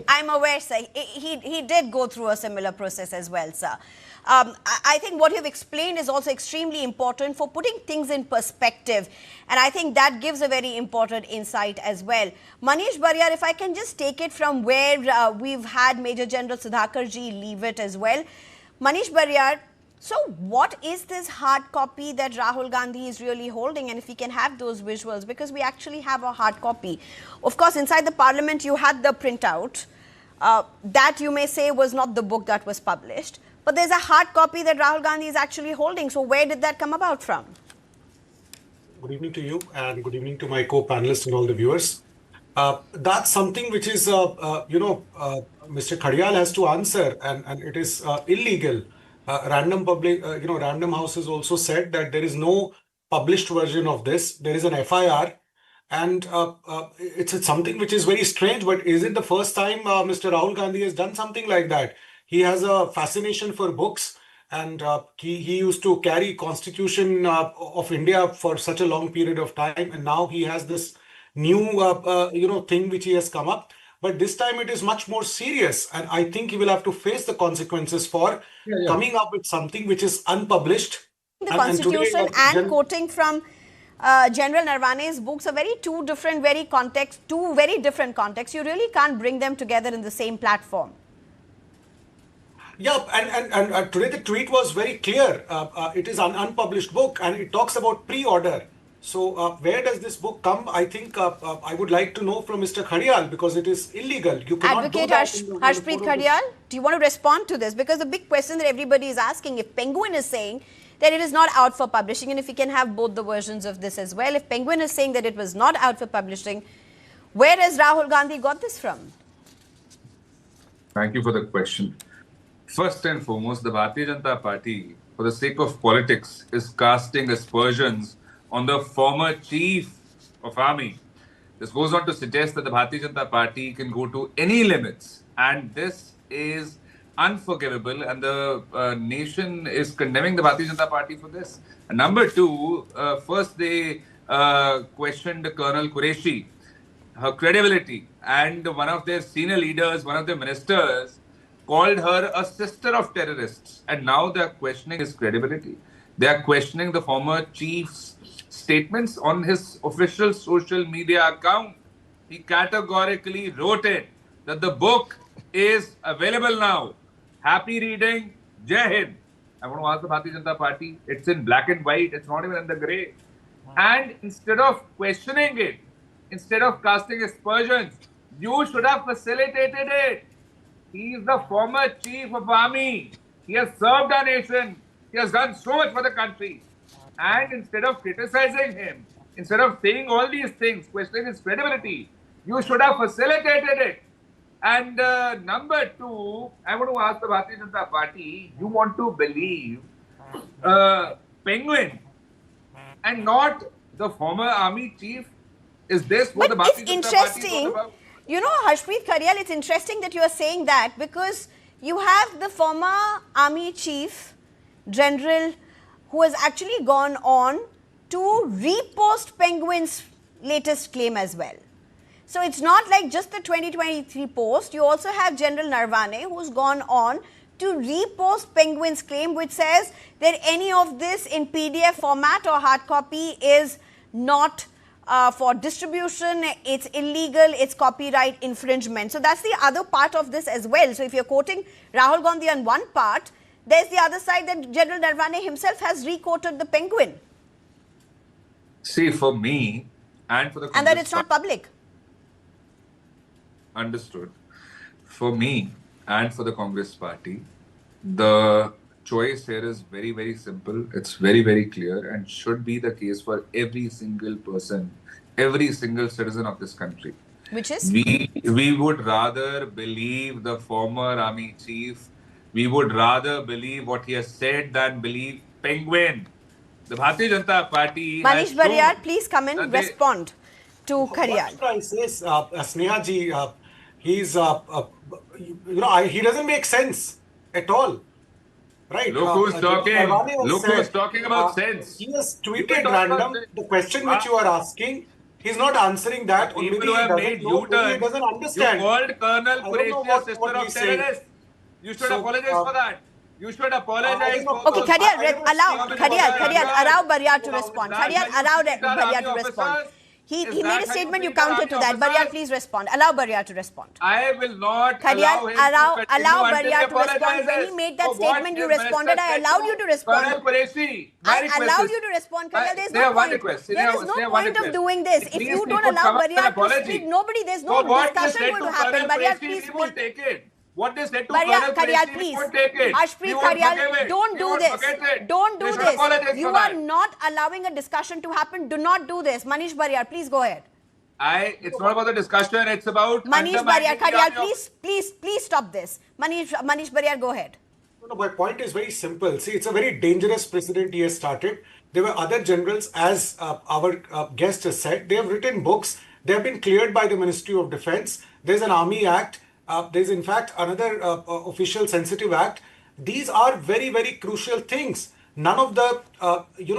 I'm aware, sir. He did go through a similar process as well, sir. I think what you've explained is also extremely important for putting things in perspective. And I think that gives a very important insight as well. Manish Bariyar, if I can just take it from where we've had Major General Sudhakarji leave it as well. Manish Bariyar, so what is this hard copy that Rahul Gandhi is really holding? And if we can have those visuals, because we actually have a hard copy. Of course, inside the parliament, you had the printout. That you may say was not the book that was published. But there's a hard copy that Rahul Gandhi is actually holding. So where did that come about from? Good evening to you and good evening to my co-panelists and all the viewers. That's something which is, Mr. Khadial has to answer, and it is illegal. Random House has also said that there is no published version of this. There is an FIR, and it's something which is very strange. But is it the first time Mr. Rahul Gandhi has done something like that? He has a fascination for books, and he used to carry Constitution of India for such a long period of time, and now he has this new thing which he has come up. But this time it is much more serious, and I think he will have to face the consequences for coming up with something which is unpublished. The Constitution and quoting from General Narvane's books are two very different contexts. You really can't bring them together in the same platform. Yeah, and today the tweet was very clear. It is an unpublished book, and it talks about pre-order. So where does this book come? I think I would like to know from Mr. Khadial, because it is illegal. You cannot Advocate Harshpreet Khadial, do you want to respond to this? Because the big question that everybody is asking, if Penguin is saying that it is not out for publishing, and if we can have both the versions of this as well, if Penguin is saying that it was not out for publishing, where has Rahul Gandhi got this from? Thank you for the question. First and foremost, the Bharatiya Janata Party, for the sake of politics, is casting aspersions on the former chief of army. This goes on to suggest that the Bharatiya Janata Party can go to any limits, and this is unforgivable, and the nation is condemning the Bharatiya Janata Party for this. And number two, first they questioned Colonel Qureshi, her credibility, and one of their senior leaders, one of their ministers, called her a sister of terrorists, and now they are questioning his credibility. They are questioning the former chief's statements on his official social media account. He categorically wrote it that the book is available now. Happy reading. Jai Hind. I want to ask the Bharatiya Janata Party. It's in black and white. It's not even in the grey. And instead of questioning it, instead of casting aspersions, you should have facilitated it. He is the former chief of army. He has served our nation. He has done so much for the country. And instead of criticizing him, instead of saying all these things, questioning his credibility, you should have facilitated it. And number two, I want to ask the Bharatiya Janata Party, you want to believe Penguin and not the former army chief? Is this what the Bharatiya Janata Party is all about? You know, Harshpreet Khadial, it's interesting that you are saying that, because you have the former army chief general who has actually gone on to repost Penguin's latest claim as well. So it's not like just the 2023 post. You also have General Narvane, who's gone on to repost Penguin's claim, which says that any of this in PDF format or hard copy is not for distribution, it's illegal, it's copyright infringement. So that's the other part of this as well. So if you're quoting Rahul Gandhi on one part, there's the other side that General Narwane himself has re-quoted the Penguin. See, for me and for the and that it's not public. Understood. For me and for the Congress party, the choice here is very, very simple. It's very, very clear and should be the case for every single person, every single citizen of this country. Which is? We would rather believe the former army chief. We would rather believe what he has said than believe Penguin. The Bharatiya Janata Party. Manish Bariyar, please come in, respond to Khadial. What I say is, Sneha ji, he's, he doesn't make sense at all. Right. Look who's talking. Look who's talking about sense. He has tweeted random. The question which you are asking, he's not answering that. Or maybe he doesn't understand. You called Colonel Qureshi a sister of terrorists. You should apologize for that. You should apologize. Okay, Khadial, allow Bariyar to respond. Khadial, allow Bariyar to respond. He made a statement, you countered to that. Bariyar, please respond. Allow Bariyar to respond. I will not allow Bariyar to respond. When he made that statement, you responded. I allowed you to respond. I allowed you to respond. Khadial, there is no point. There is no point of doing this. If you don't allow Bariyar to speak, there's no discussion going to happen. Bariyar, please speak. What is that to Khadial, please. Harshpreet Khadial, don't do this. Don't do this. You are not allowing a discussion to happen. Do not do this. Manish Bariyar, please go ahead. It's not about the discussion. It's about Manish Bariyar. Khadial, please stop this. Manish Bariyar, go ahead. No, my point is very simple. See, it's a very dangerous precedent he has started. There were other generals, as our guest has said. They have written books. They have been cleared by the Ministry of Defence. There's an Army Act. There's in fact another official sensitive act. These are very, very crucial things. None of the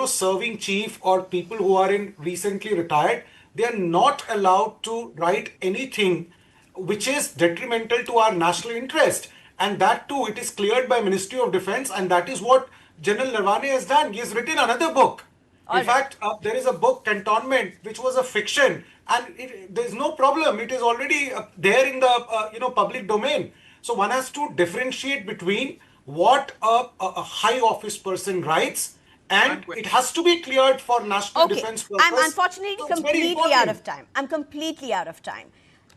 serving chief or people who are recently retired, they are not allowed to write anything which is detrimental to our national interest. And that too, it is cleared by Ministry of Defence, and that is what General Narwane has done. He has written another book. In fact, there is a book, Cantonment, which was a fiction, and there is no problem. It is already there in the public domain. So one has to differentiate between what a high office person writes, and it has to be cleared for national defense purpose. I'm unfortunately completely out of time. I'm completely out of time.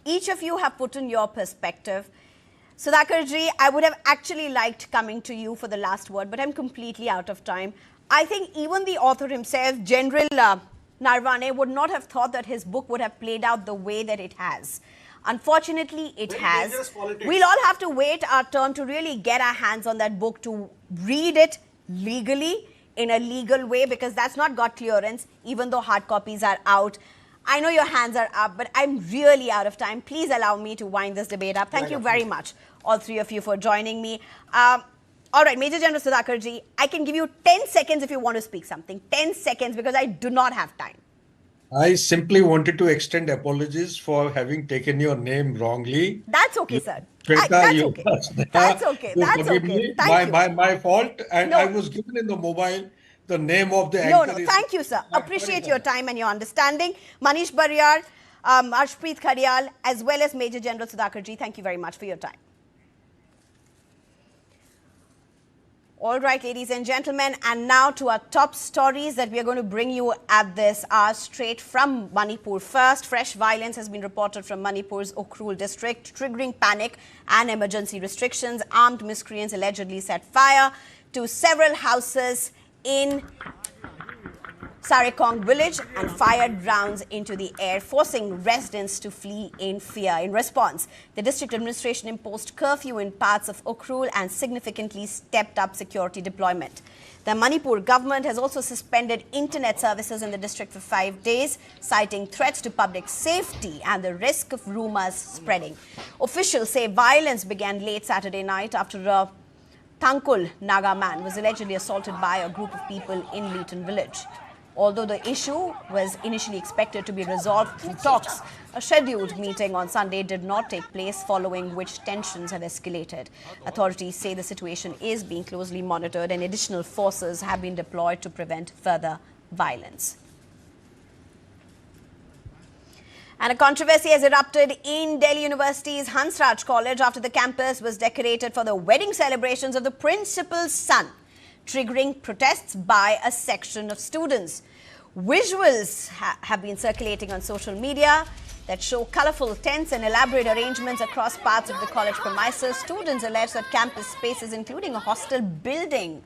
Each of you have put in your perspective. Sudhakarji, I would have actually liked coming to you for the last word, but I'm completely out of time. I think even the author himself, General Narwane, would not have thought that his book would have played out the way that it has. Unfortunately, it has. We'll all have to wait our turn to really get our hands on that book, to read it legally, in a legal way, because that's not got clearance, even though hard copies are out. I know your hands are up, but I'm really out of time. Please allow me to wind this debate up. Thank you very much, all three of you, for joining me. All right, Major General Sudhakarji, I can give you 10 seconds if you want to speak something. 10 seconds, because I do not have time. I simply wanted to extend apologies for having taken your name wrongly. That's okay, sir. That's okay. That's okay. That's okay. Thank you. My fault. And I was given in the mobile the name of the anchor. No, thank you, sir. Appreciate your time and your understanding. Manish Bariyar, Harshpreet Khadial, as well as Major General Sudhakarji, thank you very much for your time. All right, ladies and gentlemen, and now to our top stories that we are going to bring you at this hour, straight from Manipur. First, fresh violence has been reported from Manipur's Ukhrul district, triggering panic and emergency restrictions. Armed miscreants allegedly set fire to several houses in Sarekong village and fired rounds into the air, forcing residents to flee in fear. In response, the district administration imposed curfew in parts of Ukhrul and significantly stepped up security deployment. The Manipur government has also suspended internet services in the district for 5 days, citing threats to public safety and the risk of rumors spreading. Officials say violence began late Saturday night after a Tangkhul Naga man was allegedly assaulted by a group of people in Leeton village. Although the issue was initially expected to be resolved through talks, a scheduled meeting on Sunday did not take place, following which tensions have escalated. Authorities say the situation is being closely monitored and additional forces have been deployed to prevent further violence. And a controversy has erupted in Delhi University's Hansraj College after the campus was decorated for the wedding celebrations of the principal's son, triggering protests by a section of students. Visuals have been circulating on social media that show colorful tents and elaborate arrangements across parts of the college premises. Students allege that campus spaces, including a hostel building,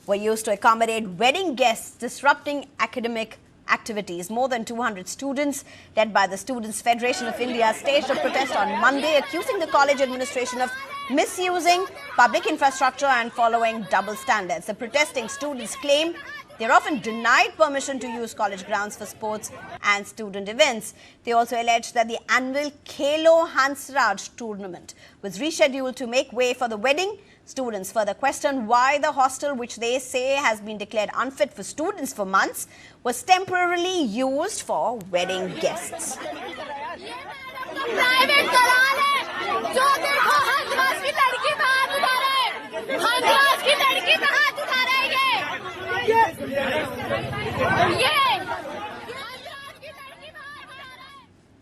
were used to accommodate wedding guests, disrupting academic activities. More than 200 students, led by the Students' Federation of India, staged a protest on Monday, accusing the college administration of misusing public infrastructure and following double standards. The protesting students claim they're often denied permission to use college grounds for sports and student events. They also allege that the annual Khelo Hansraj tournament was rescheduled to make way for the wedding. Students further question why the hostel, which they say has been declared unfit for students for months, was temporarily used for wedding guests.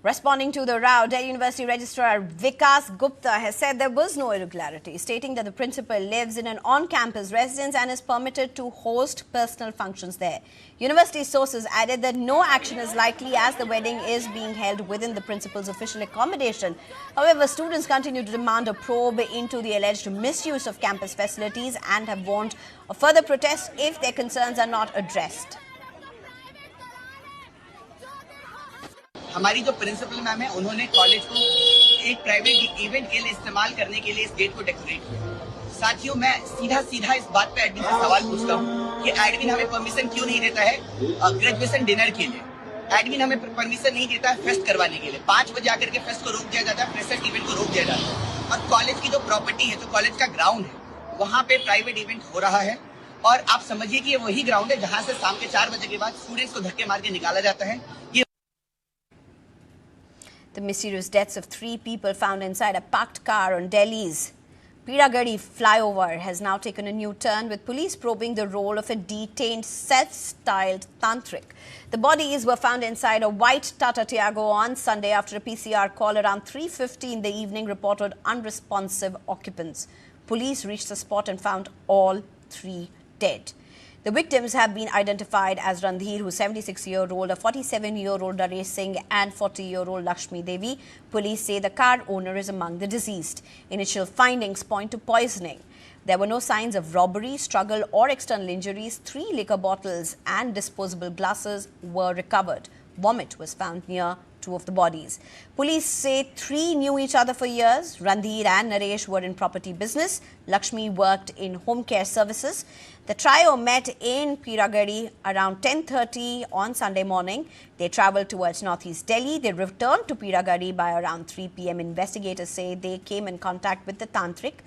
Responding to the row, Delhi University Registrar Vikas Gupta has said there was no irregularity, stating that the principal lives in an on-campus residence and is permitted to host personal functions there. University sources added that no action is likely as the wedding is being held within the principal's official accommodation. However, students continue to demand a probe into the alleged misuse of campus facilities and have warned of further protests if their concerns are not addressed. हमारी जो principal ma'am है उन्होंने college को एक private event के लिए इस्तेमाल करने के लिए इस गेट को डेकोरेट किया। साथियों, मैं सीधा इस बात पे एडमिन से सवाल पूछता हूँ कि एडमिन हमें परमिशन क्यों नहीं देता है ग्रेजुएशन डिनर के लिए। एडमिन हमें परमिशन नहीं देता है फेस्ट करवाने के लिए। 5 बजे आकर के फेस्ट को रोक दिया जाता है, फ्रेशर्स इवेंट को रोक दिया जाता है। और कॉलेज की जो प्रॉपर्टी है, जो कॉलेज का ग्राउंड है, वहाँ पे प्राइवेट इवेंट हो रहा है और आप समझिए कि ये वही ग्राउंड है जहाँ से शाम के 4 बजे के बाद स्टूडेंट्स को धक्के मार के निकाला जाता है। The mysterious deaths of 3 people found inside a parked car on Delhi's Piragadi flyover has now taken a new turn, with police probing the role of a detained self-styled tantric. The bodies were found inside a white Tata Tiago on Sunday after a PCR call around 3:50 in the evening reported unresponsive occupants. Police reached the spot and found all 3 dead. The victims have been identified as Randhir, who's 76-year-old, a 47-year-old Naresh Singh and 40-year-old Lakshmi Devi. Police say the car owner is among the deceased. Initial findings point to poisoning. There were no signs of robbery, struggle or external injuries. 3 liquor bottles and disposable glasses were recovered. Vomit was found near 2 of the bodies. Police say 3 knew each other for years. Randhir and Naresh were in property business. Lakshmi worked in home care services. The trio met in Piragadi around 10:30 on Sunday morning. They travelled towards northeast Delhi. They returned to Piragadi by around 3 p.m. Investigators say they came in contact with the tantric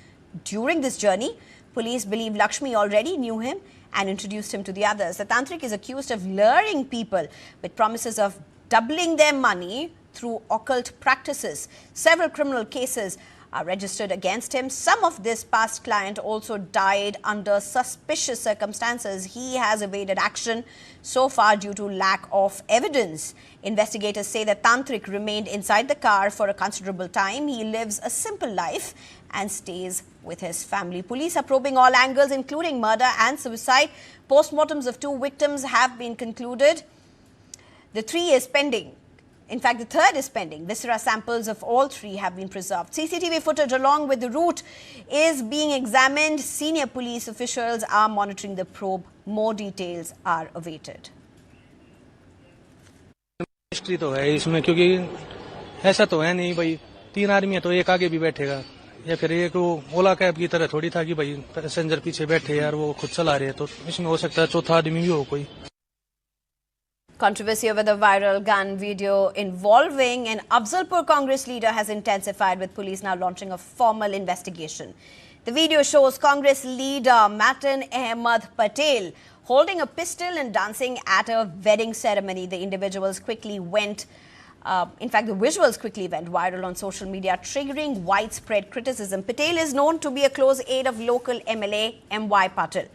during this journey. Police believe Lakshmi already knew him and introduced him to the others. The tantric is accused of luring people with promises of doubling their money through occult practices. Several criminal cases are registered against him. Some of this past client also died under suspicious circumstances. He has evaded action so far due to lack of evidence. Investigators say the tantric remained inside the car for a considerable time. He lives a simple life and stays with his family. Police are probing all angles, including murder and suicide. Postmortems of 2 victims have been concluded. The 3 is pending. In fact, the 3rd is pending. Viscera samples of all 3 have been preserved. CCTV footage along with the route is being examined. Senior police officials are monitoring the probe. More details are awaited. History तो है इसमें, क्योंकि ऐसा तो है नहीं भाई 3 आदमी है तो एक आगे भी बैठेगा, या फिर एक वो ओला कैब की तरह थोड़ी था कि भाई पैसेंजर पीछे बैठे यार वो खुद चला रहे हैं, तो इसमें हो सकता है चौथा आदमी भी हो कोई। Controversy over the viral gun video involving an Afzalpur Congress leader has intensified, with police now launching a formal investigation. The video shows Congress leader Matan Ahmed Patel holding a pistol and dancing at a wedding ceremony. The individuals quickly went, in fact, the visuals quickly went viral on social media, triggering widespread criticism. Patel is known to be a close aide of local MLA M.Y. Patil.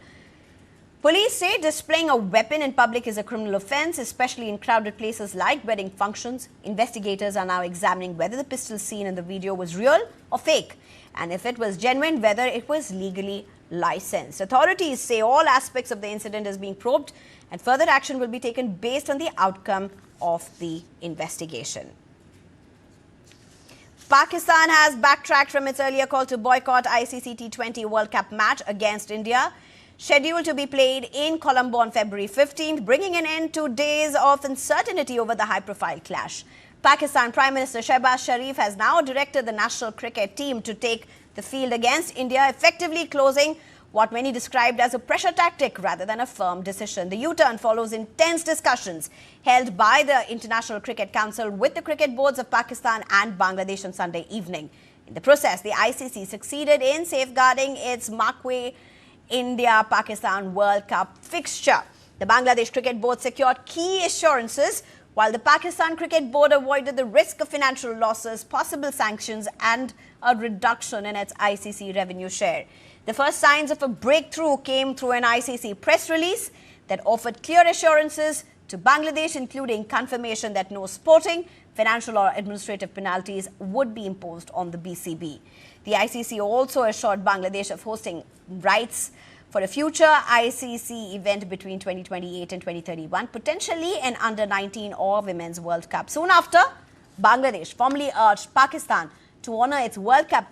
Police say displaying a weapon in public is a criminal offence, especially in crowded places like wedding functions. Investigators are now examining whether the pistol seen in the video was real or fake, and if it was genuine, whether it was legally licensed. Authorities say all aspects of the incident is being probed, and further action will be taken based on the outcome of the investigation. Pakistan has backtracked from its earlier call to boycott ICC T20 World Cup match against India, scheduled to be played in Colombo on February 15th, bringing an end to days of uncertainty over the high-profile clash. Pakistan Prime Minister Shehbaz Sharif has now directed the national cricket team to take the field against India, effectively closing what many described as a pressure tactic rather than a firm decision. The U-turn follows intense discussions held by the International Cricket Council with the cricket boards of Pakistan and Bangladesh on Sunday evening. In the process, the ICC succeeded in safeguarding its marquee India-Pakistan World Cup fixture. The Bangladesh Cricket Board secured key assurances, while the Pakistan Cricket Board avoided the risk of financial losses, possible sanctions and a reduction in its ICC revenue share. The first signs of a breakthrough came through an ICC press release that offered clear assurances to Bangladesh, including confirmation that no sporting, financial or administrative penalties would be imposed on the BCB. The ICC also assured Bangladesh of hosting rights for a future ICC event between 2028 and 2031, potentially an under-19 or Women's World Cup. Soon after, Bangladesh formally urged Pakistan to honour its World Cup